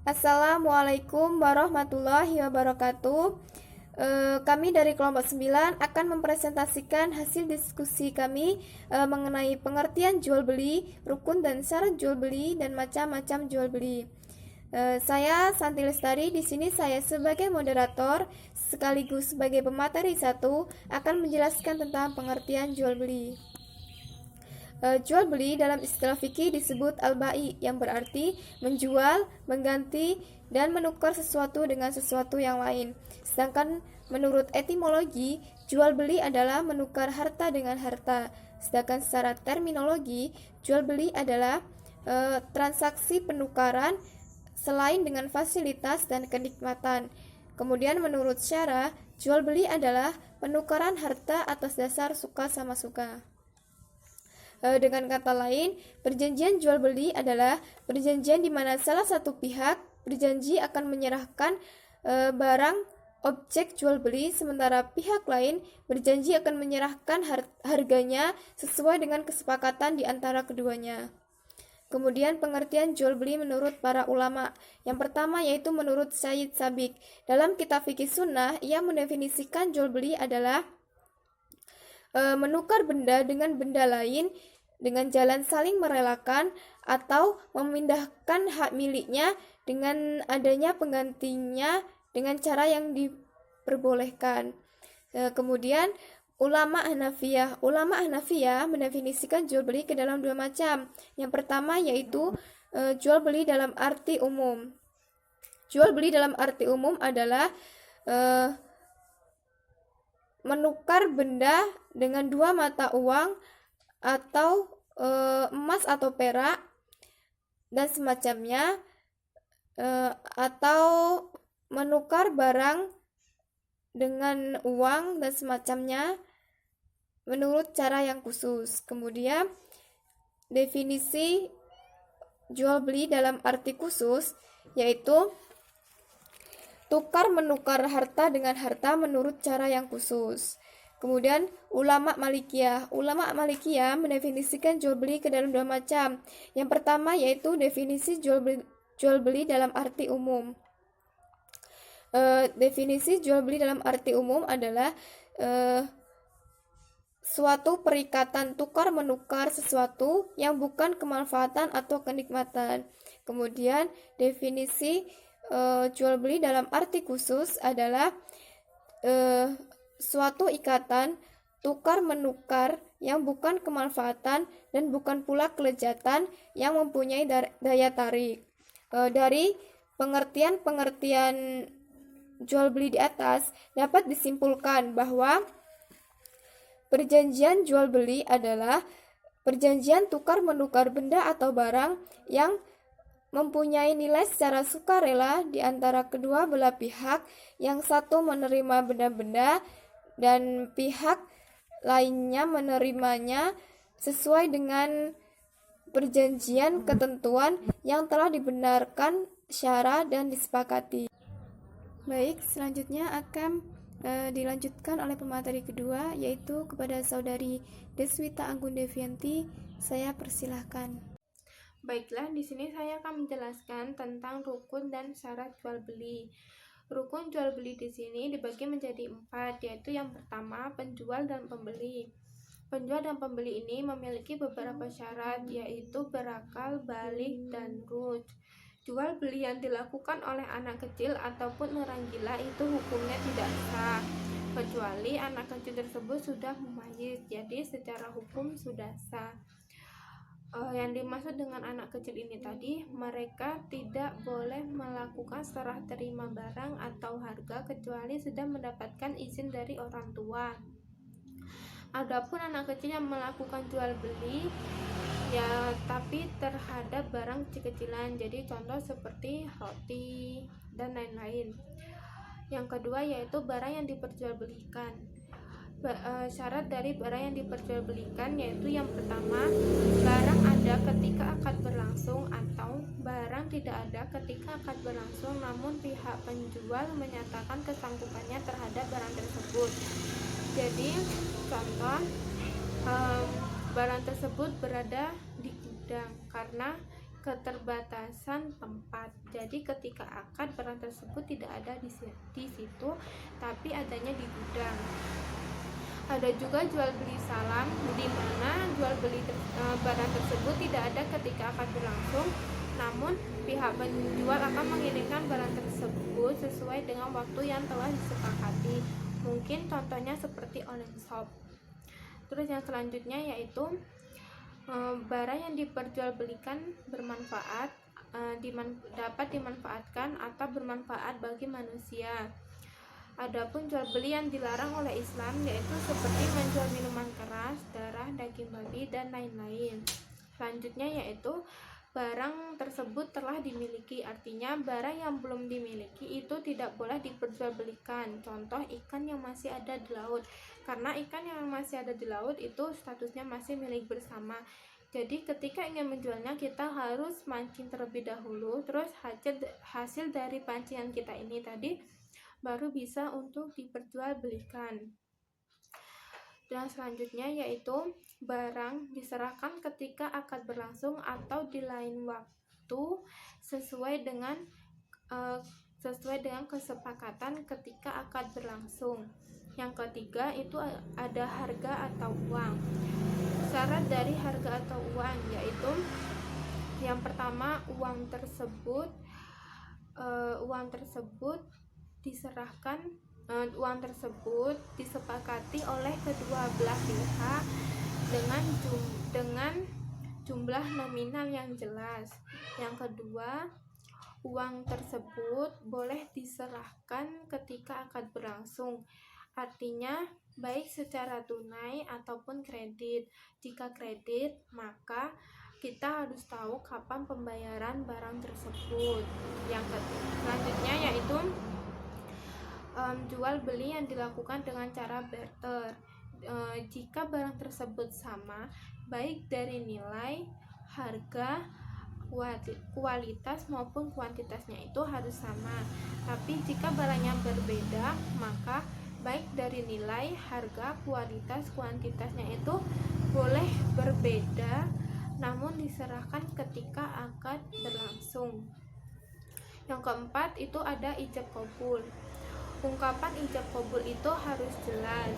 Assalamualaikum warahmatullahi wabarakatuh. Kami dari kelompok 9 akan mempresentasikan hasil diskusi kami mengenai pengertian jual beli, rukun dan syarat jual beli dan macam-macam jual beli. Saya Santi Lestari, di sini saya sebagai moderator sekaligus sebagai pemateri 1 akan menjelaskan tentang pengertian jual beli. Jual beli dalam istilah fikih disebut al-bai, yang berarti menjual, mengganti, dan menukar sesuatu dengan sesuatu yang lain. Sedangkan menurut etimologi, jual beli adalah menukar harta dengan harta. Sedangkan secara terminologi, jual beli adalah transaksi penukaran selain dengan fasilitas dan kenikmatan. Kemudian menurut syara, jual beli adalah penukaran harta atas dasar suka sama suka. Dengan kata lain, perjanjian jual beli adalah perjanjian di mana salah satu pihak berjanji akan menyerahkan barang objek jual beli, sementara pihak lain berjanji akan menyerahkan harganya sesuai dengan kesepakatan di antara keduanya. Kemudian pengertian jual beli menurut para ulama. Yang pertama yaitu menurut Syed Sabiq. Dalam kitab fikih sunnah, ia mendefinisikan jual beli adalah menukar benda dengan benda lain dengan jalan saling merelakan atau memindahkan hak miliknya dengan adanya penggantinya dengan cara yang diperbolehkan. Kemudian ulama Hanafiyah mendefinisikan jual beli ke dalam dua macam. Yang pertama yaitu jual beli dalam arti umum. Jual beli dalam arti umum adalah menukar benda dengan dua mata uang atau emas atau perak dan semacamnya, atau menukar barang dengan uang dan semacamnya menurut cara yang khusus. Kemudian definisi jual beli dalam arti khusus yaitu tukar menukar harta dengan harta menurut cara yang khusus. Kemudian ulama Malikiyah mendefinisikan jual beli ke dalam dua macam. Yang pertama yaitu definisi jual beli dalam arti umum. Definisi jual beli dalam arti umum adalah suatu perikatan tukar menukar sesuatu yang bukan kemanfaatan atau kenikmatan. Kemudian definisi jual beli dalam arti khusus adalah suatu ikatan tukar menukar yang bukan kemanfaatan dan bukan pula kelezatan yang mempunyai daya tarik. Dari pengertian jual beli di atas dapat disimpulkan bahwa perjanjian jual beli adalah perjanjian tukar menukar benda atau barang yang mempunyai nilai secara sukarela di antara kedua belah pihak, yang satu menerima benda-benda dan pihak lainnya menerimanya sesuai dengan perjanjian ketentuan yang telah dibenarkan syara dan disepakati. Baik, selanjutnya akan dilanjutkan oleh pemateri kedua, yaitu kepada saudari Deswita Anggun Devianti. Saya persilahkan. Baiklah, di sini saya akan menjelaskan tentang rukun dan syarat jual beli. Rukun jual beli di sini dibagi menjadi 4, yaitu yang pertama penjual dan pembeli. Penjual dan pembeli ini memiliki beberapa syarat, yaitu berakal, balik, dan ruj. Jual beli yang dilakukan oleh anak kecil ataupun orang gila itu hukumnya tidak sah, kecuali anak kecil tersebut sudah mumayyiz, jadi secara hukum sudah sah. Yang dimaksud dengan anak kecil ini tadi, mereka tidak boleh melakukan serah terima barang atau harga kecuali sudah mendapatkan izin dari orang tua. Adapun anak kecil yang melakukan jual beli ya tapi terhadap barang kecil-kecilan, jadi contoh seperti roti dan lain-lain. Yang kedua yaitu barang yang diperjualbelikan. Syarat dari barang yang diperjualbelikan yaitu yang pertama, barang ada ketika akad berlangsung atau barang tidak ada ketika akad berlangsung namun pihak penjual menyatakan kesanggupannya terhadap barang tersebut. Jadi contoh, barang tersebut berada di gudang karena keterbatasan tempat. Jadi ketika akad barang tersebut tidak ada di situ, tapi adanya di gudang. Ada juga jual beli salam, di mana jual beli barang tersebut tidak ada ketika akad berlangsung, namun pihak penjual akan mengirimkan barang tersebut sesuai dengan waktu yang telah disepakati. Mungkin contohnya seperti online shop. Terus yang selanjutnya yaitu barang yang diperjualbelikan bermanfaat, dapat dimanfaatkan atau bermanfaat bagi manusia. Adapun jual beli yang dilarang oleh Islam yaitu seperti menjual minuman keras, darah, daging babi, dan lain-lain. Selanjutnya yaitu barang tersebut telah dimiliki, artinya barang yang belum dimiliki itu tidak boleh diperjualbelikan. Contoh ikan yang masih ada di laut, karena ikan yang masih ada di laut itu statusnya masih milik bersama. Jadi ketika ingin menjualnya kita harus mancing terlebih dahulu, terus hasil dari pancingan kita ini tadi baru bisa untuk diperjualbelikan. Dan selanjutnya yaitu barang diserahkan ketika akad berlangsung atau di lain waktu sesuai dengan kesepakatan ketika akad berlangsung. Yang ketiga itu ada harga atau uang. Syarat dari harga atau uang yaitu yang pertama uang tersebut disepakati oleh kedua belah pihak dengan jumlah nominal yang jelas. Yang kedua, uang tersebut boleh diserahkan ketika akad berlangsung, artinya baik secara tunai ataupun kredit. Jika kredit, maka kita harus tahu kapan pembayaran barang tersebut. Yang selanjutnya yaitu jual beli yang dilakukan dengan cara barter. Jika barang tersebut sama, baik dari nilai, harga, kualitas maupun kuantitasnya itu harus sama. Tapi jika barangnya berbeda, maka baik dari nilai, harga, kualitas, kuantitasnya itu boleh berbeda, namun diserahkan ketika akad berlangsung. Yang keempat itu ada ijab kabul. Ungkapan ijab kabul itu harus jelas.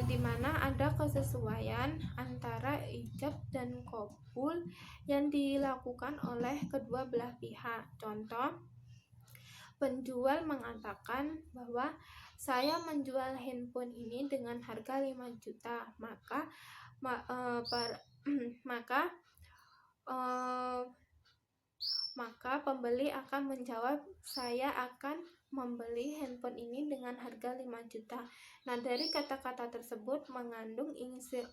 Di mana ada kesesuaian antara ijab dan kabul yang dilakukan oleh kedua belah pihak. Contoh, penjual mengatakan bahwa saya menjual handphone ini dengan harga 5 juta, maka pembeli akan menjawab, saya akan membeli handphone ini dengan harga 5 juta. Nah, dari kata-kata tersebut mengandung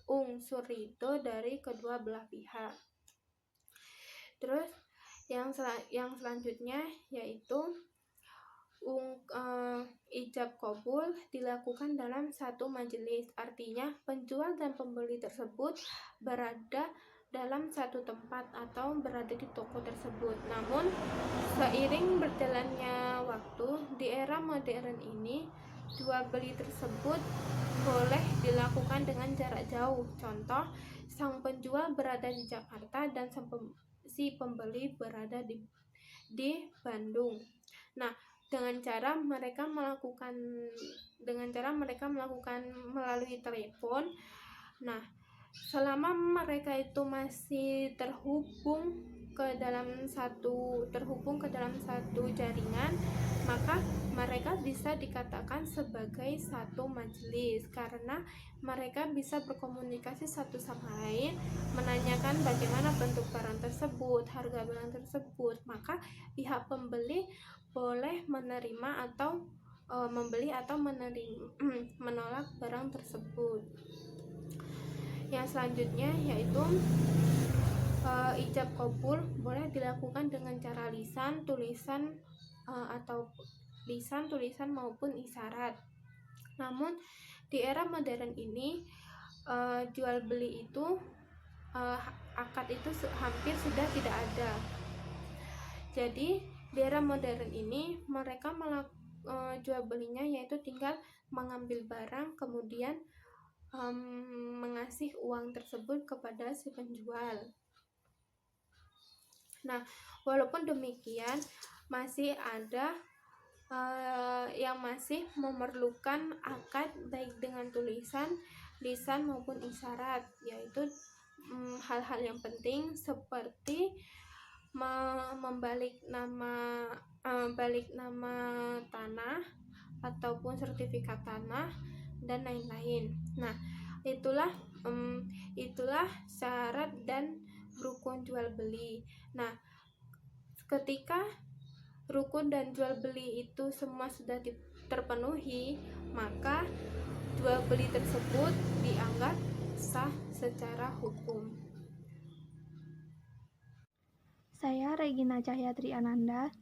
unsur ridho dari kedua belah pihak. Terus yang selanjutnya yaitu ijab kabul dilakukan dalam satu majelis, artinya penjual dan pembeli tersebut berada dalam satu tempat atau berada di toko tersebut. Namun seiring berjalannya waktu di era modern ini, jual beli tersebut boleh dilakukan dengan jarak jauh. Contoh, sang penjual berada di Jakarta dan si pembeli berada di Bandung. Nah, dengan cara mereka melakukan melalui telepon. Nah, selama mereka itu masih terhubung ke dalam satu jaringan, maka mereka bisa dikatakan sebagai satu majelis karena mereka bisa berkomunikasi satu sama lain, menanyakan bagaimana bentuk barang tersebut, harga barang tersebut. Maka pihak pembeli boleh menerima atau membeli atau menolak barang tersebut. Yang selanjutnya yaitu ijab kabul boleh dilakukan dengan cara lisan, tulisan maupun isyarat. Namun di era modern ini jual beli itu akad itu hampir sudah tidak ada. Jadi di era modern ini mereka jual belinya yaitu tinggal mengambil barang kemudian mengasih uang tersebut kepada si penjual. Nah, walaupun demikian masih ada yang masih memerlukan akad baik dengan tulisan, lisan maupun isyarat, yaitu hal-hal yang penting seperti balik nama tanah ataupun sertifikat tanah dan lain-lain. Nah, itulah syarat dan rukun jual beli. Nah, ketika rukun dan jual beli itu semua sudah terpenuhi, maka jual beli tersebut dianggap sah secara hukum. Saya Regina Cahyatri Ananda.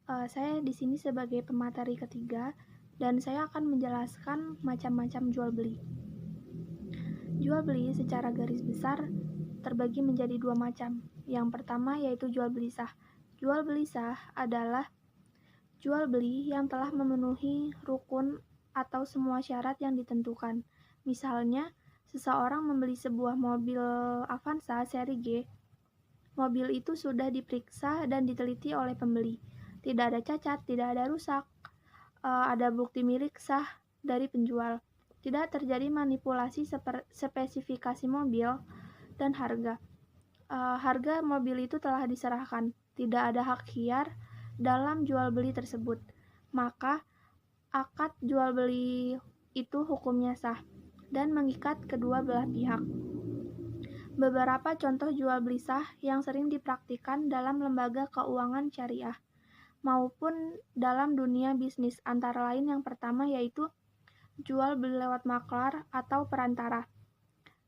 Saya di sini sebagai pemateri ketiga dan saya akan menjelaskan macam-macam jual beli. Jual beli secara garis besar terbagi menjadi dua macam. Yang pertama yaitu jual beli sah. Jual beli sah adalah jual beli yang telah memenuhi rukun atau semua syarat yang ditentukan. Misalnya, seseorang membeli sebuah mobil Avanza seri G. Mobil itu sudah diperiksa dan diteliti oleh pembeli. Tidak ada cacat, tidak ada rusak, ada bukti milik sah dari penjual. Tidak terjadi manipulasi spesifikasi mobil dan harga. Harga mobil itu telah diserahkan. Tidak ada hak hiar dalam jual beli tersebut. Maka akad jual beli itu hukumnya sah dan mengikat kedua belah pihak. Beberapa contoh jual beli sah yang sering dipraktikkan dalam lembaga keuangan syariah maupun dalam dunia bisnis, antara lain yang pertama yaitu jual beli lewat maklar atau perantara.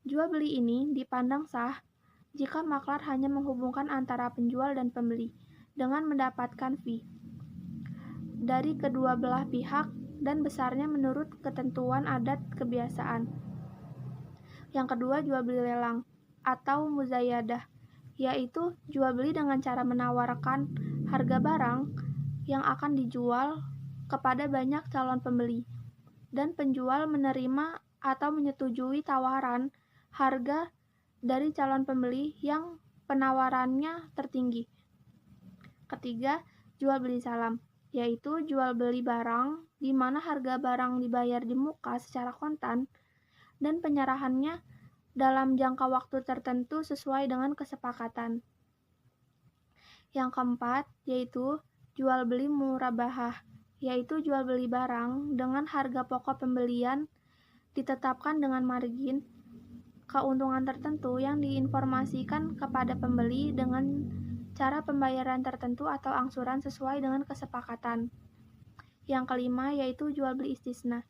Jual beli ini dipandang sah jika maklar hanya menghubungkan antara penjual dan pembeli dengan mendapatkan fee dari kedua belah pihak dan besarnya menurut ketentuan adat kebiasaan. Yang kedua, jual beli lelang atau muzayadah, yaitu jual beli dengan cara menawarkan harga barang yang akan dijual kepada banyak calon pembeli dan penjual menerima atau menyetujui tawaran harga dari calon pembeli yang penawarannya tertinggi. Ketiga, jual beli salam, yaitu jual beli barang di mana harga barang dibayar di muka secara kontan dan penyerahannya dalam jangka waktu tertentu sesuai dengan kesepakatan. Yang keempat, yaitu jual beli murabahah, yaitu jual beli barang dengan harga pokok pembelian ditetapkan dengan margin keuntungan tertentu yang diinformasikan kepada pembeli dengan cara pembayaran tertentu atau angsuran sesuai dengan kesepakatan. Yang kelima yaitu jual beli istisna,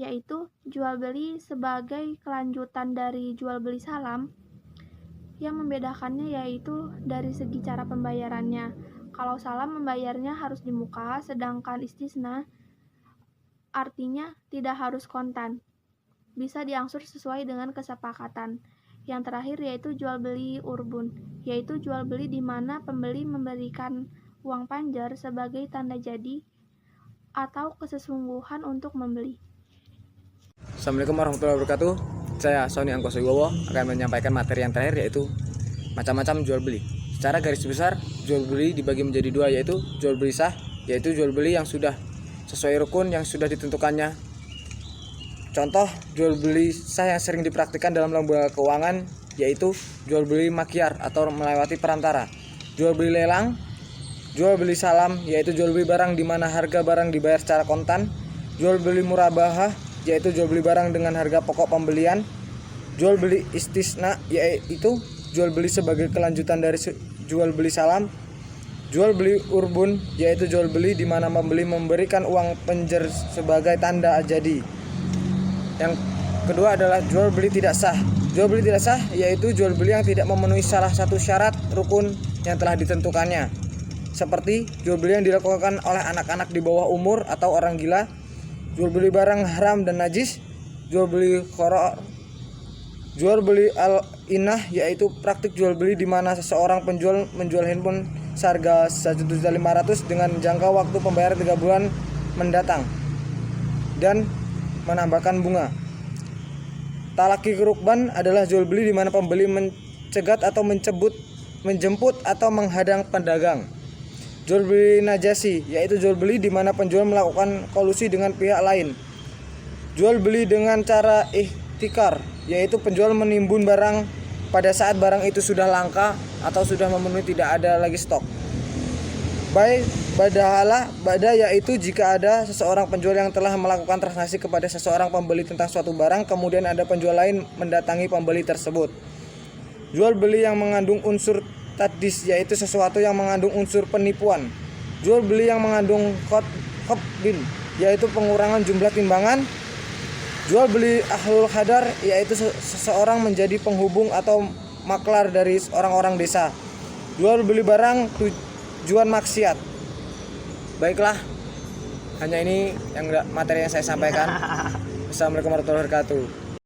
yaitu jual beli sebagai kelanjutan dari jual beli salam. Yang membedakannya yaitu dari segi cara pembayarannya. Kalau salam membayarnya harus di muka, sedangkan istisna artinya tidak harus kontan. Bisa diangsur sesuai dengan kesepakatan. Yang terakhir yaitu jual beli urbun, yaitu jual beli di mana pembeli memberikan uang panjar sebagai tanda jadi atau kesesungguhan untuk membeli. Assalamualaikum warahmatullahi wabarakatuh. Saya Sony Angkoso Wibowo akan menyampaikan materi yang terakhir yaitu macam-macam jual beli. Secara garis besar, jual beli dibagi menjadi dua yaitu jual beli sah, yaitu jual beli yang sudah sesuai rukun yang sudah ditentukannya. Contoh jual beli sah yang sering dipraktikkan dalam lembaga keuangan yaitu jual beli makyar atau melewati perantara. Jual beli lelang, jual beli salam yaitu jual beli barang di mana harga barang dibayar secara kontan. Jual beli murabahah yaitu jual beli barang dengan harga pokok pembelian. Jual beli istisna yaitu jual beli sebagai kelanjutan dari jual beli salam. Jual beli urbun yaitu jual beli di mana pembeli memberikan uang penjer sebagai tanda jadi. Yang kedua adalah jual beli tidak sah. Jual beli tidak sah yaitu jual beli yang tidak memenuhi salah satu syarat rukun yang telah ditentukannya. Seperti jual beli yang dilakukan oleh anak-anak di bawah umur atau orang gila, jual beli barang haram dan najis, jual beli khoror, jual beli al-inah yaitu praktik jual beli di mana seseorang penjual menjual handphone seharga 1.500.000 dengan jangka waktu pembayaran 3 bulan mendatang dan menambahkan bunga. Talaki rukban adalah jual beli di mana pembeli mencegat atau menjemput atau menghadang pedagang. Jual beli najasi yaitu jual beli di mana penjual melakukan kolusi dengan pihak lain. Jual beli dengan cara ihtikar yaitu penjual menimbun barang pada saat barang itu sudah langka atau sudah memenuhi tidak ada lagi stok. Bada yaitu jika ada seseorang penjual yang telah melakukan transaksi kepada seseorang pembeli tentang suatu barang, kemudian ada penjual lain mendatangi pembeli tersebut. Jual beli yang mengandung unsur tadis yaitu sesuatu yang mengandung unsur penipuan. Jual beli yang mengandung khotbin yaitu pengurangan jumlah timbangan. Jual beli ahlul hadar yaitu seseorang menjadi penghubung atau maklar dari orang-orang desa. Jual beli barang tujuan maksiat. Baiklah, hanya ini materi yang saya sampaikan. Assalamualaikum warahmatullahi wabarakatuh.